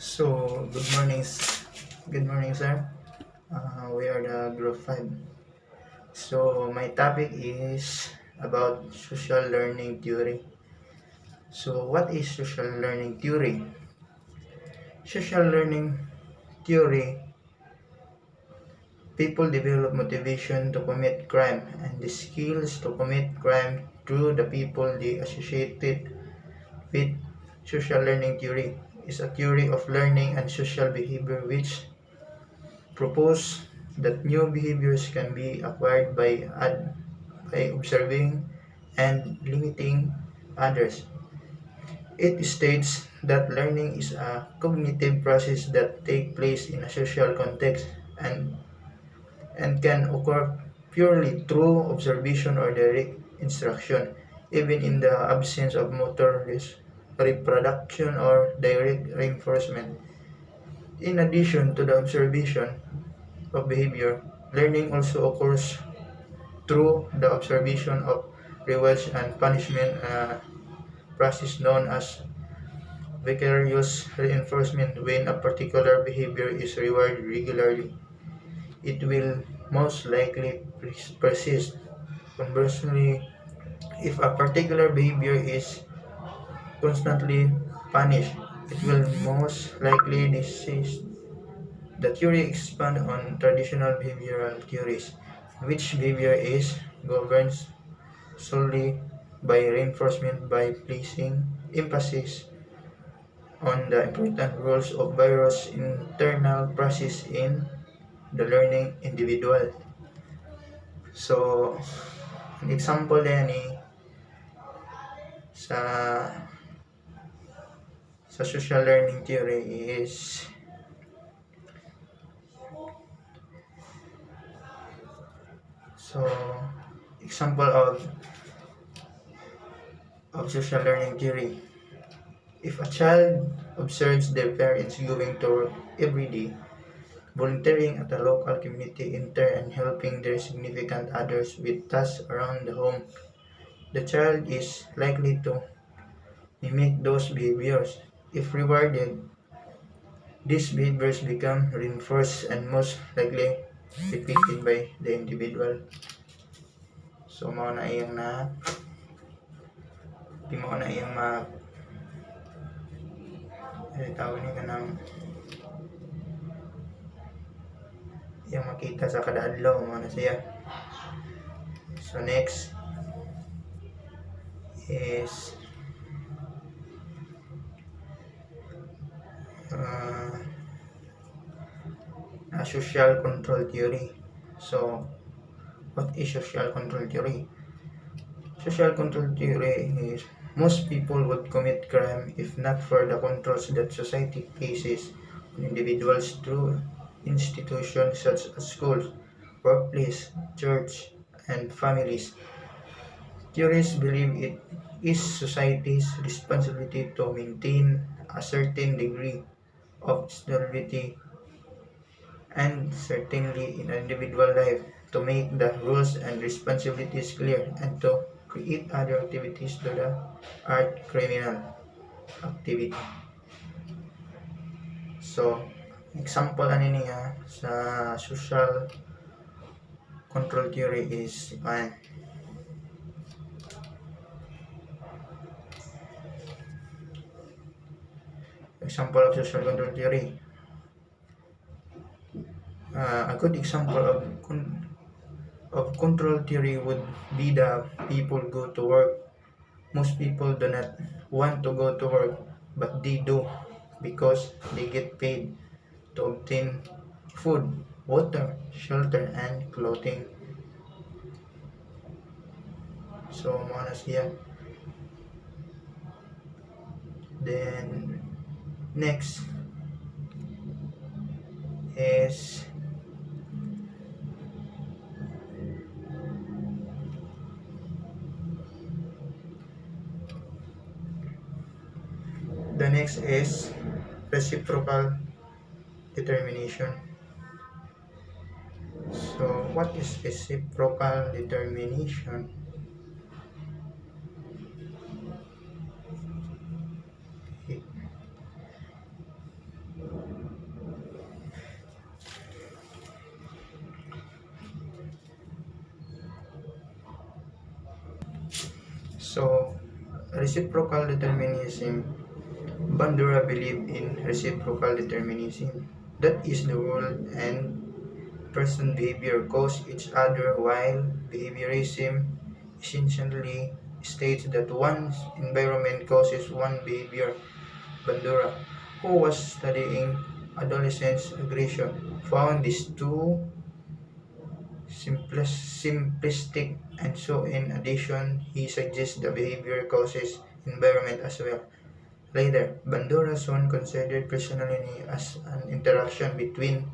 So, good morning, sir. We are the group 5. So, my topic is about social learning theory. So, what is social learning theory? Social learning theory, people develop motivation to commit crime and the skills to commit crime through the people they associated with. Social learning theory is a theory of learning and social behavior which propose that new behaviors can be acquired by observing and limiting others. It states that learning is a cognitive process that takes place in a social context and, and can occur purely through observation or direct instruction, even in the absence of motor reproduction or direct reinforcement. In addition to the observation of behavior, learning also occurs through the observation of rewards and punishment, process known as vicarious reinforcement. When a particular behavior is rewarded regularly, it will most likely persist. Conversely, if a particular behavior is constantly punished, it will most likely desist. The theory expands on traditional behavioral theories, in which behavior is governed solely by reinforcement by placing emphasis on the important roles of various internal processes in the learning individual. So, an example yan sa social learning theory is so example of social learning theory. If a child observes their parents going to work every day, volunteering at a local community intern and helping their significant others with tasks around the home, the child is likely to mimic those behaviors. If rewarded, these behaviors become reinforced and most likely repeated by the individual. So, di mo na iyang tawag ni ka ng iyang makita sa kada adlaw mo na siya. So, next is uh, a social control theory. So, what is social control theory? Social control theory is most people would commit crime if not for the controls that society places on individuals through institutions such as schools, workplace, church, and families. Theorists believe it is society's responsibility to maintain a certain degree of stability and certainly in individual life, to make the rules and responsibilities clear and to create other activities to the art criminal activity. So, example niya sa social control theory is example of social control theory. A good example of control theory would be the people go to work. Most people do not want to go to work, but they do because they get paid to obtain food, water, shelter, and clothing. So, mga na siya. Then, next is reciprocal determination. So, what is reciprocal determination? Reciprocal determinism. Bandura believed in reciprocal determinism. That is, the world and person behavior cause each other, while behaviorism essentially states that one's environment causes one behavior. Bandura, who was studying adolescents' aggression, found these two simplistic, and so in addition, he suggests the behavior causes environment as well. Later, Bandura soon considered personality as an interaction between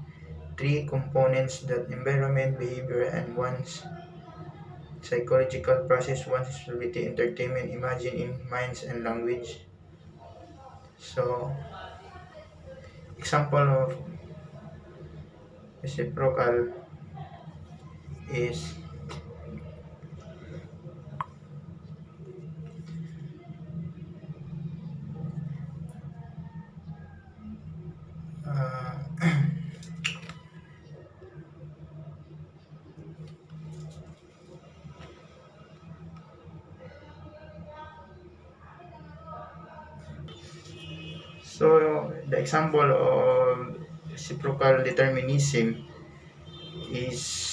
three components: that environment, behavior, and one's psychological process, one's ability, entertainment, imagine in minds and language. So, example of reciprocal is uh, so the example of reciprocal determinism is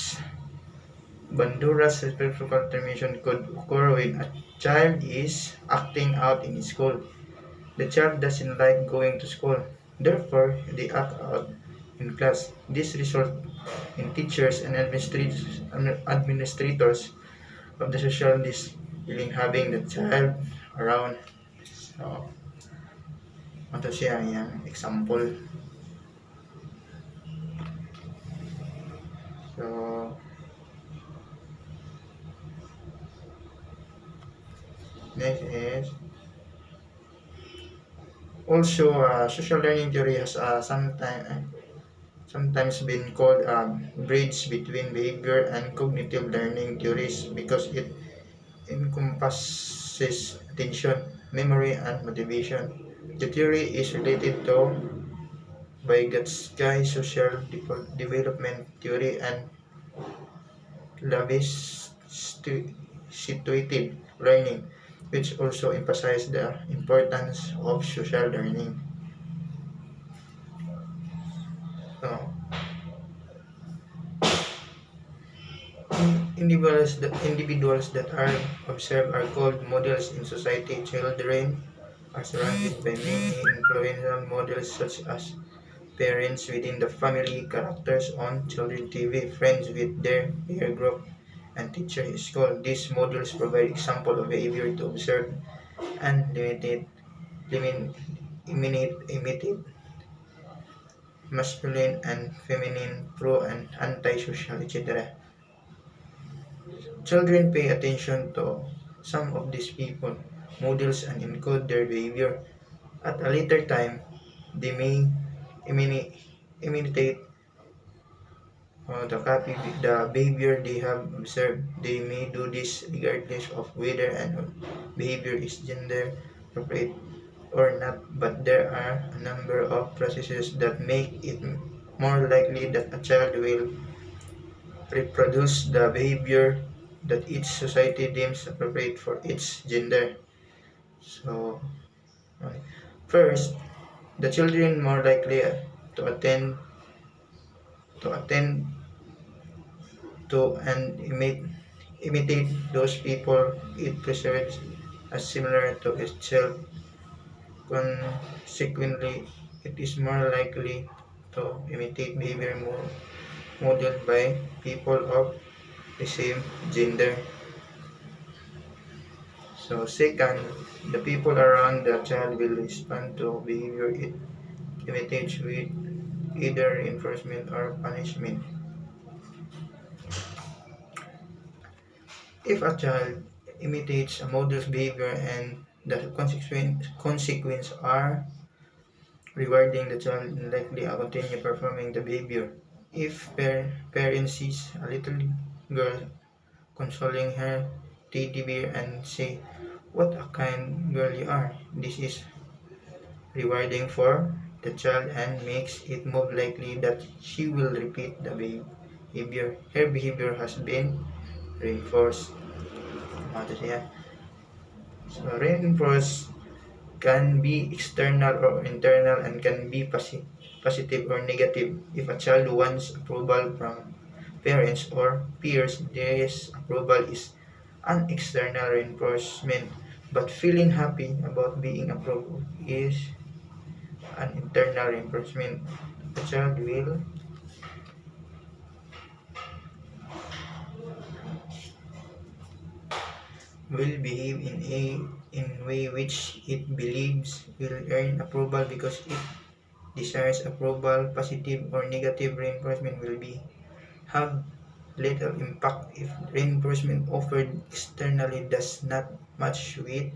Bandura's reciprocal determination could occur when a child is acting out in school. The child doesn't like going to school, therefore they act out in class. This results in teachers and administrators of the social discipline having the child around. So, ito siya, yan, example. So, next is also social learning theory has sometimes been called a bridge between behavior and cognitive learning theories because it encompasses attention, memory, and motivation. The theory is related to Vygotsky social development theory and Levis situated learning, which also emphasizes the importance of social learning. So, individuals that are observed are called models in society. Children are surrounded by many influential models such as parents within the family, characters on children TV, friends with their peer group, and teachers in school. These models provide example of behavior to observe and imitate masculine and feminine, pro and anti-social, etc. Children pay attention to some of these people, models, and encode their behavior. At a later time, they may imitate the behavior they have observed. They may do this regardless of whether an behavior is gender appropriate or not, but there are a number of processes that make it more likely that a child will reproduce the behavior that each society deems appropriate for its gender. So, okay. First, the children more likely to attend to and imitate those people it perceives as similar to itself. Consequently, it is more likely to imitate behavior modeled by people of the same gender. So second, the people around the child will respond to behavior it imitates with either reinforcement or punishment. If a child imitates a model's behavior and the consequence are rewarding, the child likely continue performing the behavior. If parent sees a little girl consoling her teddy bear and say, "What a kind girl you are," this is rewarding for the child and makes it more likely that she will repeat the behavior. Her behavior has been reinforced. Ito siya. So reinforce can be external or internal and can be positive or negative. If a child wants approval from parents or peers, this approval is an external reinforcement. But feeling happy about being approved is an internal reinforcement. The child will behave in way which it believes will earn approval because it desires approval. Positive or negative reinforcement will be have little impact if reinforcement offered externally does not match with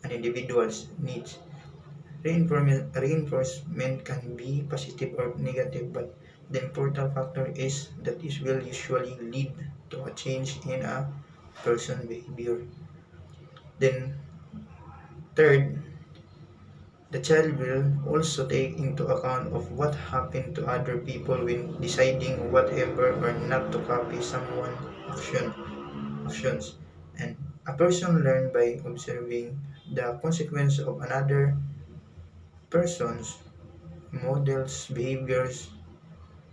an individual's needs. Reinforcement can be positive or negative, but the important factor is that it will usually lead to a change in a person's behavior. Then, third, the child will also take into account of what happened to other people when deciding whatever or not to copy someone's actions. And a person learns by observing the consequence of another person's models behaviors.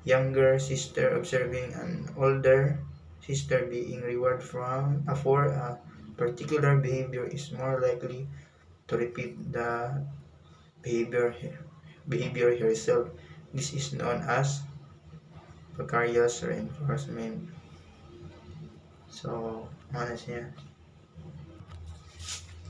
Younger sister observing an older sister being rewarded for a particular behavior is more likely to repeat the behavior behavior herself. This is known as vicarious reinforcement. So, honestly,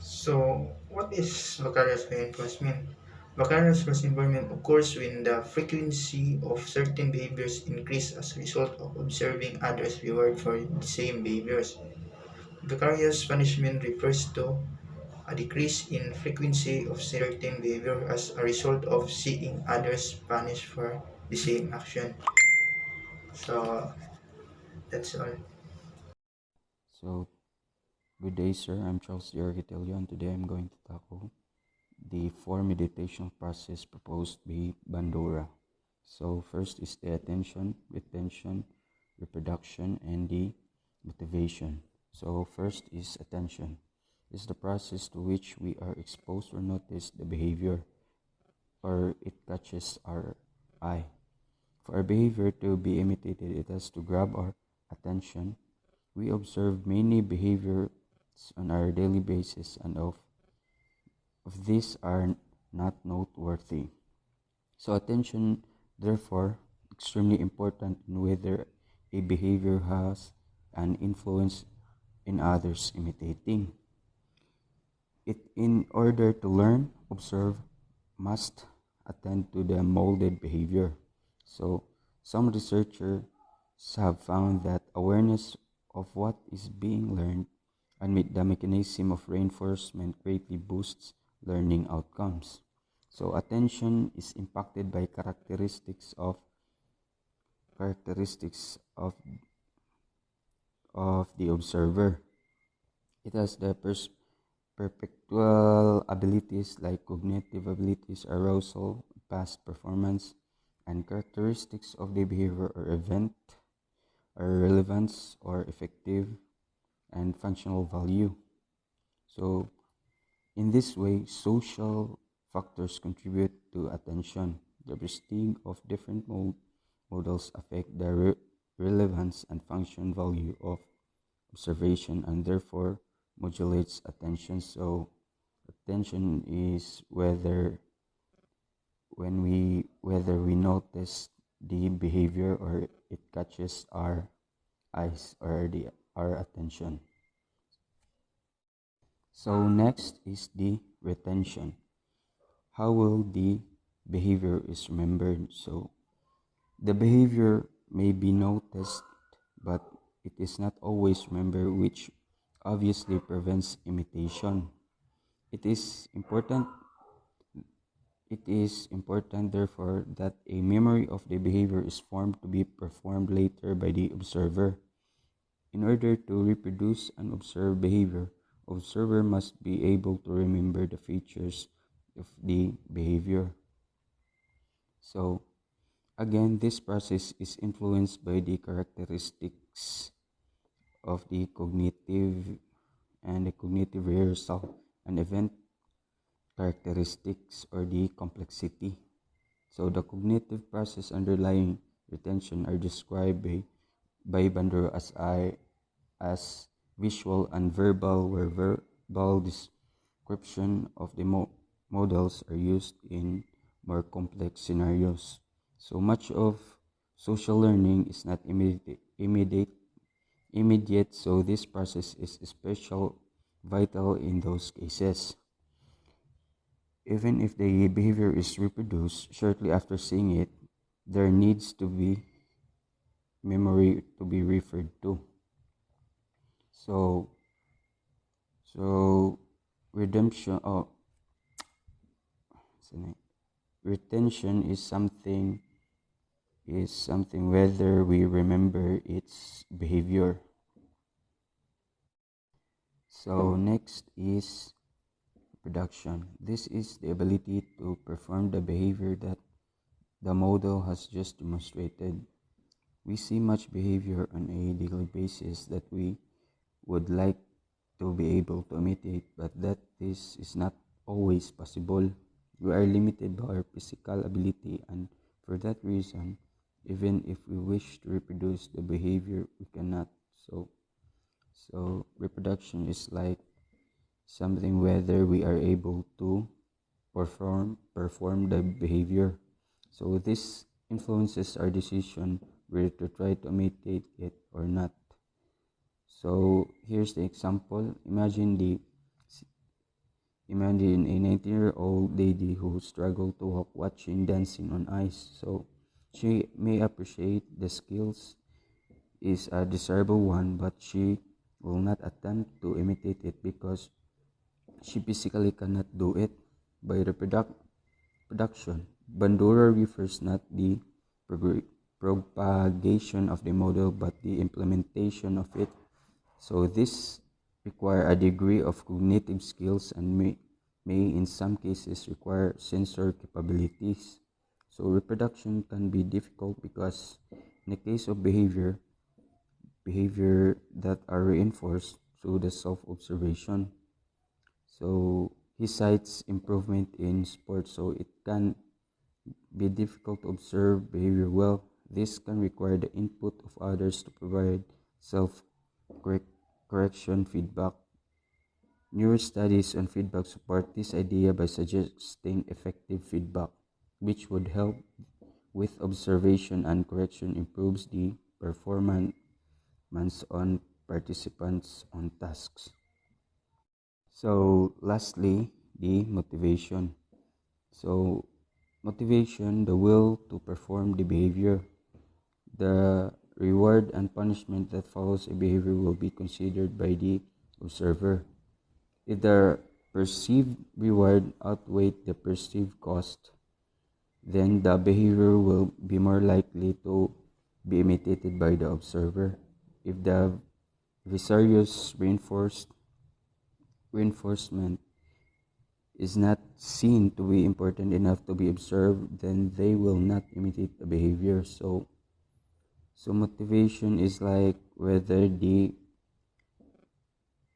so what is vicarious reinforcement? Vicarious reinforcement occurs when the frequency of certain behaviors increase as a result of observing others reward for the same behaviors. Vicarious punishment refers to a decrease in frequency of certain behavior as a result of seeing others punished for the same action. So that's all. So, good day, sir. I'm Charles the Architelio, and today I'm going to tackle the four meditation process proposed by Bandura. So, first is the attention, retention, reproduction, and the motivation. So, first is attention. It's the process to which we are exposed or notice the behavior or it catches our eye. For our behavior to be imitated, it has to grab our attention. We observe many behaviors on our daily basis, and of these are not noteworthy. So attention, therefore, extremely important in whether a behavior has an influence in others imitating. It in order to learn, observe, must attend to the molded behavior. So some researchers have found that awareness of what is being learned and the mechanism of reinforcement greatly boosts learning outcomes. So attention is impacted by characteristics of the observer. It has the perpetual abilities like cognitive abilities, arousal, past performance, and characteristics of the behavior or event are relevance or effective and functional value. So, in this way, social factors contribute to attention. The prestige of different models affect the relevance and function value of observation and therefore modulates attention. So, attention is whether we notice the behavior or it catches our eyes or our attention. So next is the retention. How will the behavior is remembered? So the behavior may be noticed, but it is not always remembered, which obviously prevents imitation. It is important therefore, that a memory of the behavior is formed to be performed later by the observer. In order to reproduce and observe behavior, observer must be able to remember the features of the behavior. So, again, this process is influenced by the characteristics of the cognitive and the cognitive rehearsal an event characteristics or the complexity. So the cognitive process underlying retention are described by Bandura as visual and verbal, where verbal description of the models are used in more complex scenarios. So much of social learning is not immediate, so this process is especially vital in those cases. Even if the behavior is reproduced shortly after seeing it, there needs to be memory to be referred to. So, so redemption. Sorry, retention is something whether we remember its behavior. So next is reproduction. This is the ability to perform the behavior that the model has just demonstrated. We see much behavior on a daily basis that we would like to be able to imitate, but that this is not always possible. We are limited by our physical ability, and for that reason, even if we wish to reproduce the behavior, we cannot. So reproduction is like something whether we are able to perform the behavior. So this influences our decision whether to try to imitate it or not. So here's the example. Imagine a 19-year-old lady who struggled to walk watching dancing on ice. So she may appreciate the skills is a desirable one, but she will not attempt to imitate it because she physically cannot do it. By production, Bandura refers not the propagation of the model but the implementation of it. So this require a degree of cognitive skills and may in some cases require sensor capabilities. So reproduction can be difficult because in the case of behavior that are reinforced through the self-observation. So he cites improvement in sports, so it can be difficult to observe behavior well. This can require the input of others to provide self-correction feedback. Newer studies on feedback support this idea by suggesting effective feedback, which would help with observation and correction improves the performance on participants on tasks. So lastly, the motivation. So motivation, the will to perform the behavior. The reward and punishment that follows a behavior will be considered by the observer. If the perceived reward outweighs the perceived cost, then the behavior will be more likely to be imitated by the observer. If the vicarious reinforcement is not seen to be important enough to be observed, then they will not imitate the behavior. So motivation is like whether the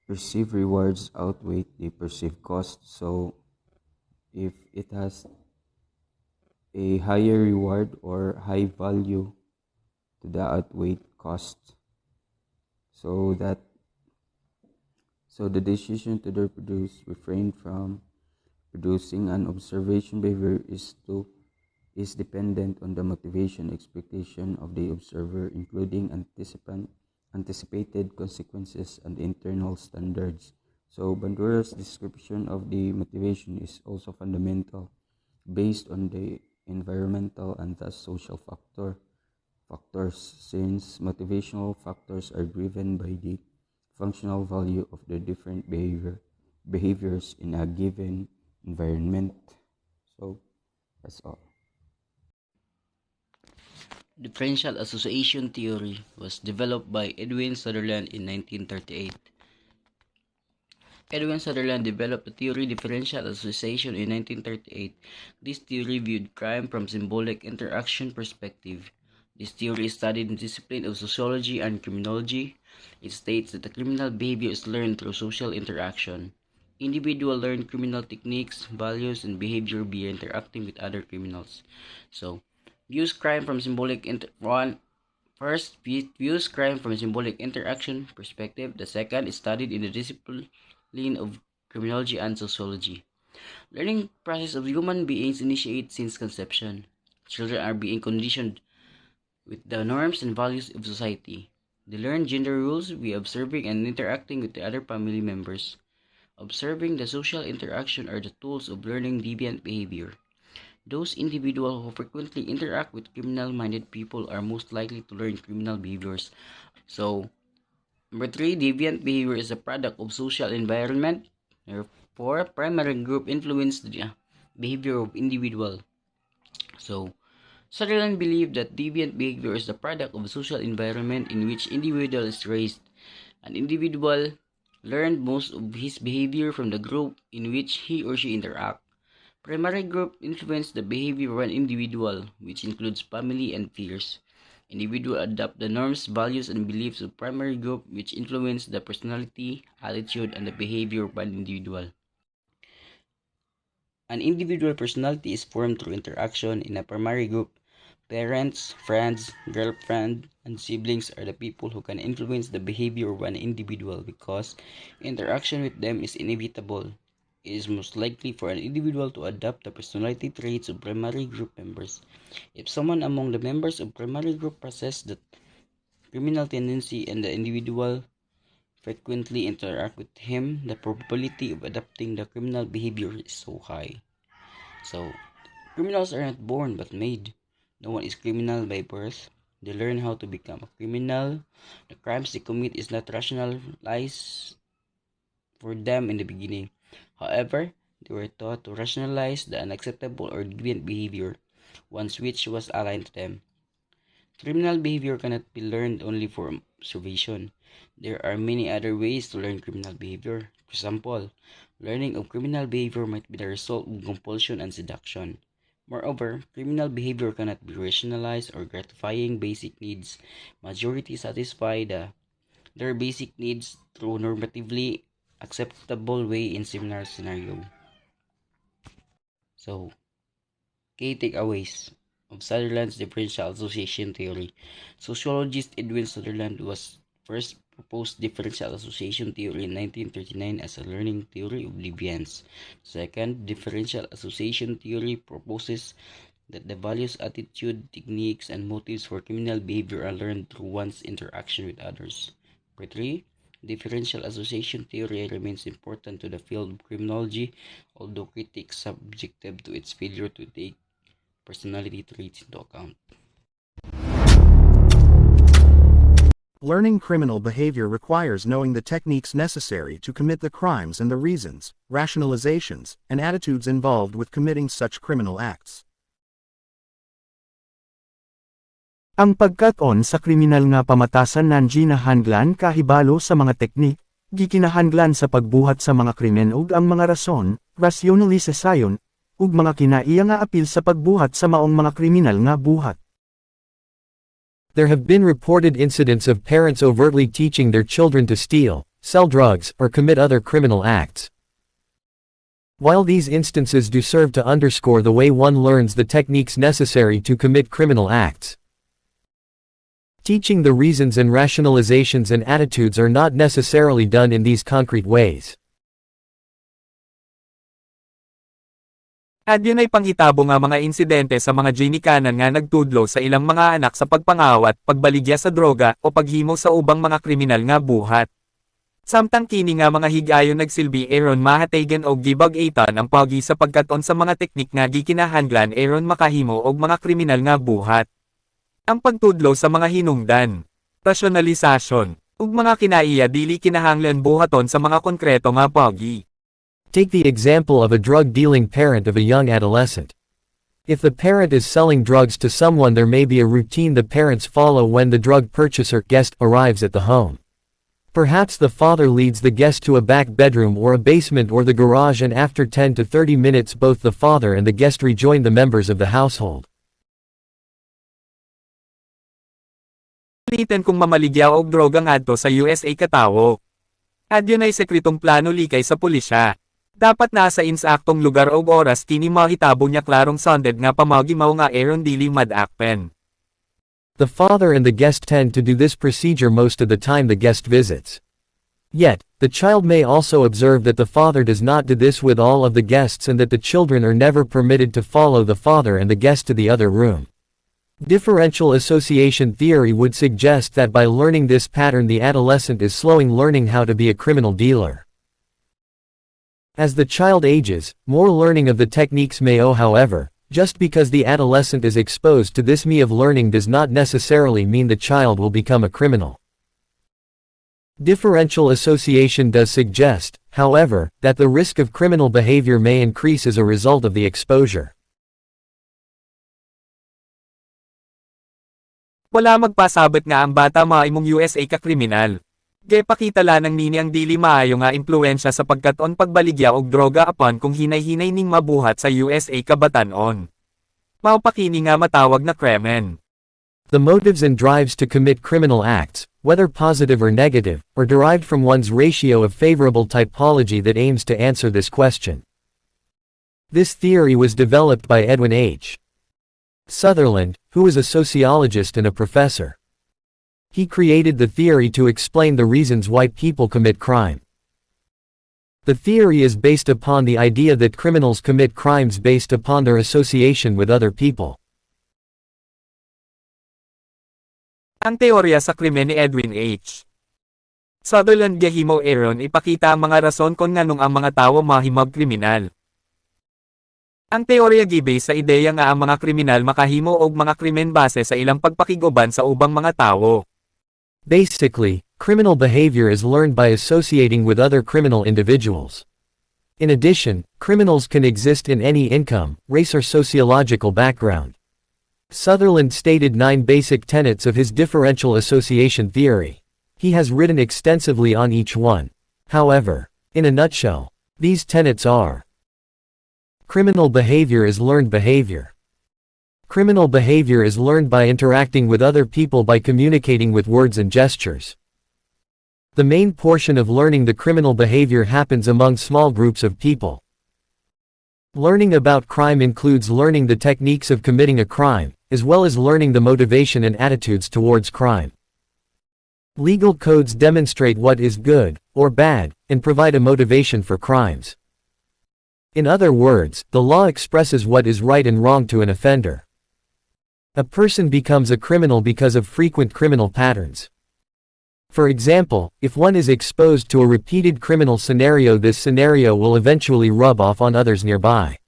perceived rewards outweigh the perceived cost. So if it has a higher reward or high value to the outweighed cost, so that so the decision to reproduce refrain from producing an observation behavior is dependent on the motivation expectation of the observer, including anticipated consequences and internal standards. So Bandura's description of the motivation is also fundamental, based on the environmental and thus social factors, since motivational factors are driven by the functional value of the different behaviors in a given environment. So that's all. Differential association theory was developed by Edwin Sutherland in 1938. Edwin Sutherland developed the theory differential association in 1938. This theory viewed crime from symbolic interaction perspective. This theory is studied in the discipline of sociology and criminology. It states that the criminal behavior is learned through social interaction. individual learn criminal techniques, values, and behavior via interacting with other criminals. So, views crime from symbolic first, views crime from a symbolic interaction perspective. The second is studied in the discipline of criminology and sociology. Learning process of human beings initiates since conception. Children are being conditioned with the norms and values of society. They learn gender rules via observing and interacting with the other family members. Observing the social interaction are the tools of learning deviant behavior. Those individuals who frequently interact with criminal-minded people are most likely to learn criminal behaviors. So, number 3, deviant behavior is a product of social environment. Number 4, primary group influence the behavior of individual. So, Sutherland believed that deviant behavior is the product of a social environment in which individual is raised. An individual learned most of his behavior from the group in which he or she interacts. Primary group influence the behavior of an individual, which includes family and peers. Individuals adopt the norms, values, and beliefs of primary group, which influence the personality, attitude, and the behavior of an individual. An individual personality is formed through interaction in a primary group. Parents, friends, girlfriend, and siblings are the people who can influence the behavior of an individual because interaction with them is inevitable. It is most likely for an individual to adopt the personality traits of primary group members. If someone among the members of primary group possesses the criminal tendency and the individual frequently interact with him, the probability of adopting the criminal behavior is so high. So, criminals are not born but made. No one is criminal by birth. They learn how to become a criminal. The crimes they commit is not rationalized for them in the beginning. However, they were taught to rationalize the unacceptable or deviant behavior, once which was aligned to them. Criminal behavior cannot be learned only from observation. There are many other ways to learn criminal behavior. For example, learning of criminal behavior might be the result of compulsion and seduction. Moreover, criminal behavior cannot be rationalized or gratifying basic needs. Majority satisfy their basic needs through normatively acceptable way in similar scenario. So, key takeaways of Sutherland's differential association theory. Sociologist Edwin Sutherland was first proposed differential association theory in 1939 as a learning theory of deviance. Second, differential association theory proposes that the values, attitude, techniques, and motives for criminal behavior are learned through one's interaction with others. Number 3, differential association theory remains important to the field of criminology, although critics subjective to its failure to take personality traits into account. Learning criminal behavior requires knowing the techniques necessary to commit the crimes and the reasons, rationalizations, and attitudes involved with committing such criminal acts. Ang pagkat-on sa kriminal nga pamatasan nan ginahanglan kahibalo sa mga teknik, gikinahanglan sa pagbuhat sa mga krimen ug ang mga rason, rasyonalisasyon, ug mga kinaiya nga apil sa pagbuhat sa maong mga kriminal nga buhat. There have been reported incidents of parents overtly teaching their children to steal, sell drugs, or commit other criminal acts. While these instances do serve to underscore the way one learns the techniques necessary to commit criminal acts, teaching the reasons and rationalizations and attitudes are not necessarily done in these concrete ways. At yun ay panghitabo nga mga insidente sa mga ginikanan nga nagtudlo sa ilang mga anak sa pagpangawat, pagbaligya sa droga, o paghimo sa ubang mga kriminal nga buhat. Samtang kini nga mga higayon nagsilbi aron mahatagan og gibag-itan ang pagi sa pagkaton sa mga teknik nga gikinahanglan aron makahimo og mga kriminal nga buhat. Ang pagtudlo sa mga hinungdan, rasyonalisasyon, ug mga kinaiya dili kinahanglan buhaton sa mga konkreto nga pagi. Take the example of a drug-dealing parent of a young adolescent. If the parent is selling drugs to someone, there may be a routine the parents follow when the drug purchaser guest arrives at the home. Perhaps the father leads the guest to a back bedroom or a basement or the garage, and after 10 to 30 minutes both the father and the guest rejoin the members of the household. Pilitan kung mamaligya og droga ngadto sa USA katawo. At yun ay sekretong plano likay sa pulisya. Dapat nasa insaktong lugar o oras kini mahitabo niya klarong sonded nga pamagimaw nga aron dili madakpen. The father and the guest tend to do this procedure most of the time the guest visits. Yet, the child may also observe that the father does not do this with all of the guests and that the children are never permitted to follow the father and the guest to the other room. Differential association theory would suggest that by learning this pattern the adolescent is slowing learning how to be a criminal dealer. As the child ages, more learning of the techniques may occur however, just because the adolescent is exposed to this way of learning does not necessarily mean the child will become a criminal. Differential association does suggest, however, that the risk of criminal behavior may increase as a result of the exposure. Wala magpasabot nga ang bata maimong USA ka kriminal. Gay pakita lanang nini ang dili maayo nga impluensya sa pagkaton pagbaligya og droga apan kung hinay-hinay ning mabuhat sa USA kabatanon. Maupakini nga matawag na krimen. The motives and drives to commit criminal acts, whether positive or negative, are derived from one's ratio of favorable typology that aims to answer this question. This theory was developed by Edwin H. Sutherland, who was a sociologist and a professor. He created the theory to explain the reasons why people commit crime. The theory is based upon the idea that criminals commit crimes based upon their association with other people. Ang teorya sa krimen ni Edwin H. Sutherland gahimo aron ipakita ang mga rason kung nganong ang mga tawo mahimog kriminal. Ang teorya gibase sa ideya nga ang mga kriminal makahimo og mga krimen base sa ilang pagpakiguban sa ubang mga tawo. Basically, criminal behavior is learned by associating with other criminal individuals. In addition, criminals can exist in any income, race or sociological background. Sutherland stated 9 basic tenets of his differential association theory. He has written extensively on each one. However, in a nutshell, these tenets are: criminal behavior is learned behavior. Criminal behavior is learned by interacting with other people by communicating with words and gestures. The main portion of learning the criminal behavior happens among small groups of people. Learning about crime includes learning the techniques of committing a crime, as well as learning the motivation and attitudes towards crime. Legal codes demonstrate what is good, or bad, and provide a motivation for crimes. In other words, the law expresses what is right and wrong to an offender. A person becomes a criminal because of frequent criminal patterns. For example, if one is exposed to a repeated criminal scenario, this scenario will eventually rub off on others nearby.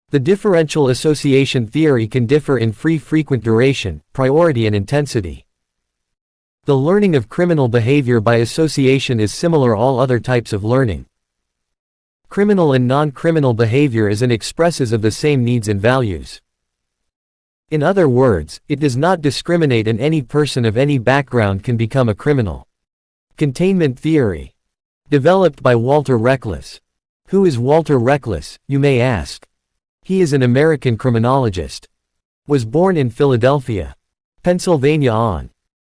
The differential association theory can differ in frequent duration, priority and intensity. The learning of criminal behavior by association is similar to all other types of learning. Criminal and non-criminal behavior is and expresses of the same needs and values. In other words, it does not discriminate and any person of any background can become a criminal. Containment theory. Developed by Walter Reckless. Who is Walter Reckless, you may ask? He is an American criminologist. Was born in Philadelphia, Pennsylvania on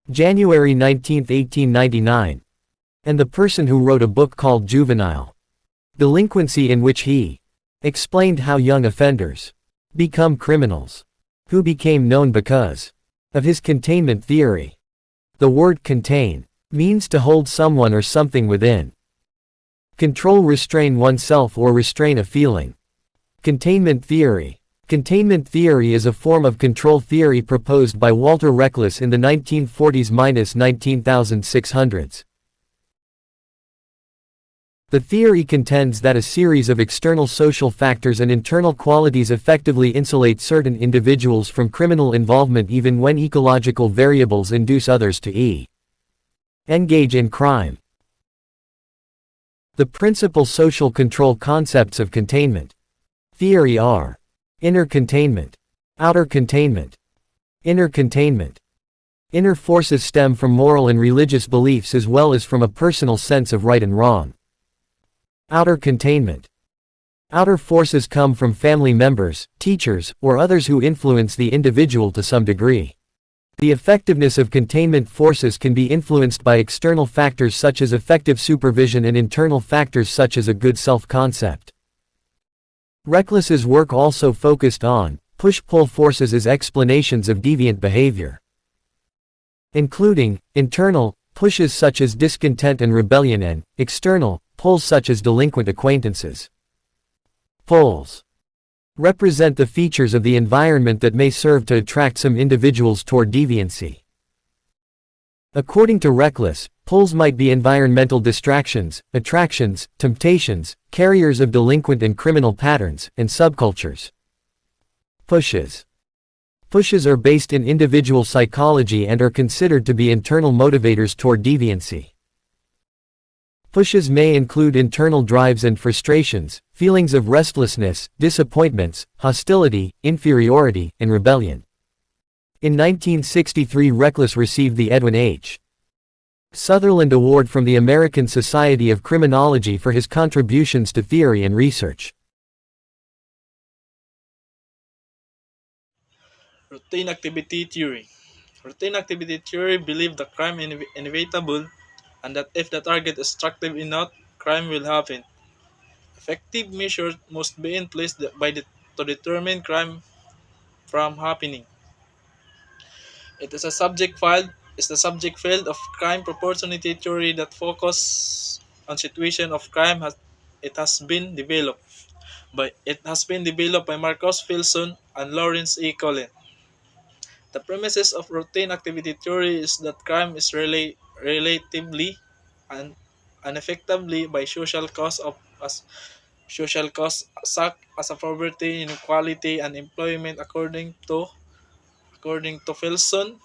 January 19, 1899. And the person who wrote a book called Juvenile Delinquency, in which he explained how young offenders become criminals, who became known because of his containment theory. The word contain means to hold someone or something within. Control, restrain oneself or restrain a feeling. Containment theory. Containment theory is a form of control theory proposed by Walter Reckless in the 1940s–19600s. The theory contends that a series of external social factors and internal qualities effectively insulate certain individuals from criminal involvement even when ecological variables induce others to engage in crime. The principal social control concepts of containment theory are inner containment, outer containment. Inner containment. Inner forces stem from moral and religious beliefs as well as from a personal sense of right and wrong. Outer containment. Outer forces come from family members, teachers, or others who influence the individual to some degree. The effectiveness of containment forces can be influenced by external factors such as effective supervision and internal factors such as a good self-concept. Reckless's work also focused on push-pull forces as explanations of deviant behavior, including internal pushes such as discontent and rebellion and external pulls such as delinquent acquaintances. Pulls represent the features of the environment that may serve to attract some individuals toward deviancy. According to Reckless, pulls might be environmental distractions, attractions, temptations, carriers of delinquent and criminal patterns, and subcultures. Pushes. Pushes are based in individual psychology and are considered to be internal motivators toward deviancy. Pushes may include internal drives and frustrations, feelings of restlessness, disappointments, hostility, inferiority, and rebellion. In 1963, Reckless received the Edwin H. Sutherland Award from the American Society of Criminology for his contributions to theory and research. Routine activity theory. Routine activity theory believes the crime is inevitable and that if the target is destructive enough, crime will happen. Effective measures must be in place to determine crime from happening. It is a subject field is the subject field of crime proportionality theory that focus on situation of crime it has been developed by Marcus Filson and Lawrence E. Collin. The premises of routine activity theory is that crime is relatively and ineffectively by social cause of as social cause such as a poverty, inequality, and employment according to Filson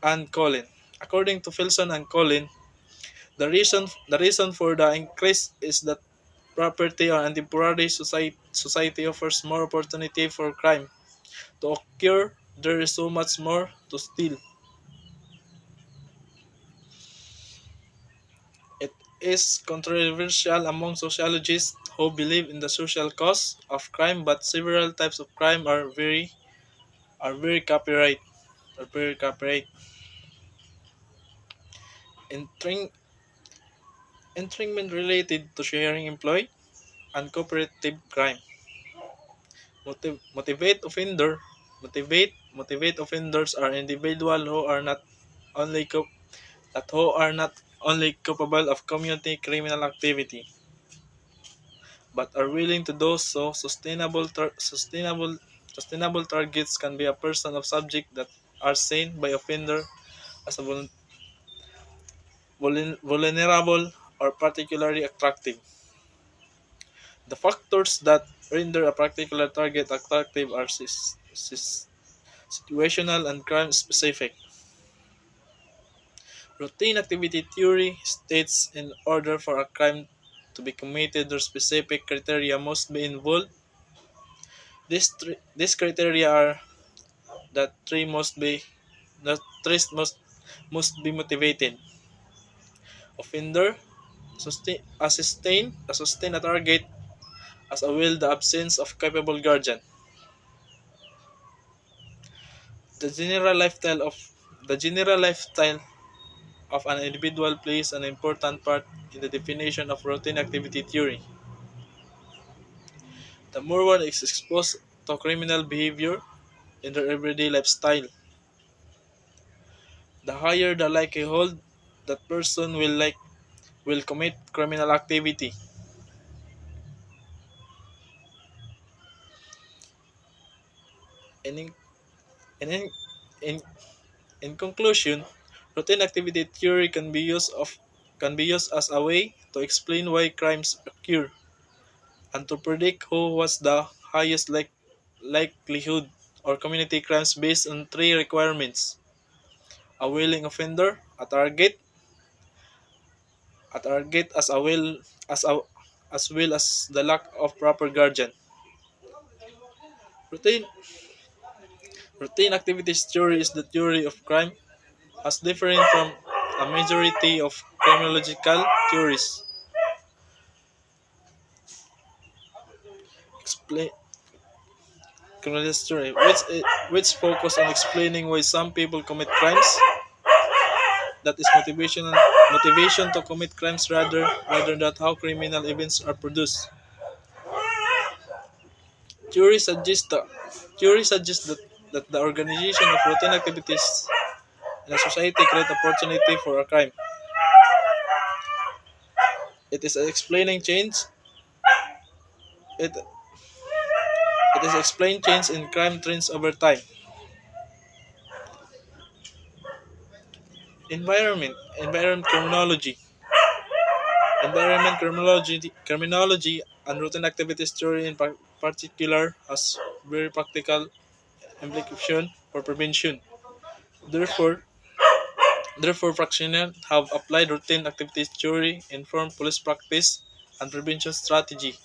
and Collin. According to Filson and Collin, the reason for the increase is that property or contemporary society offers more opportunity for crime to occur. There is so much more to steal. It is controversial among sociologists who believe in the social cause of crime, but several types of crime are very copyright are very copyright. Entering Entrapment related to sharing employee and cooperative crime. Motivate offenders are individuals who are not only capable of community criminal activity, but are willing to do so. Sustainable targets can be a person of subject that are seen by offender as a vulnerable or particularly attractive. The factors that render a particular target attractive are situational and crime specific. Routine activity theory states in order for a crime to be committed, the specific criteria must be involved. These criteria are that three must be that three must be motivated. Offender sustain a target as a will the absence of capable guardian. The general lifestyle of an individual plays an important part in the definition of routine activity theory. The more one is exposed to criminal behavior in their everyday lifestyle, the higher the likelihood that person will commit criminal activity. And in, in, in conclusion, routine activity theory can be used as a way to explain why crimes occur and to predict who was the highest likelihood or community crimes based on three requirements: a willing offender, a target as well as the lack of proper guardian. Routine routine activities theory is the theory of crime as different from a majority of criminological theories. Explain criminalist theory, which focus on explaining why some people commit crimes. That is motivation to commit crimes rather than how criminal events are produced. Theory suggests that, that the organization of routine activities in a society create opportunity for a crime. It is explaining change. It, it is explain change in crime trends over time. Environment criminology. Criminology and routine activities theory in particular has very practical implication for prevention. Therefore, practitioners have applied routine activities theory, informed police practice, and prevention strategy.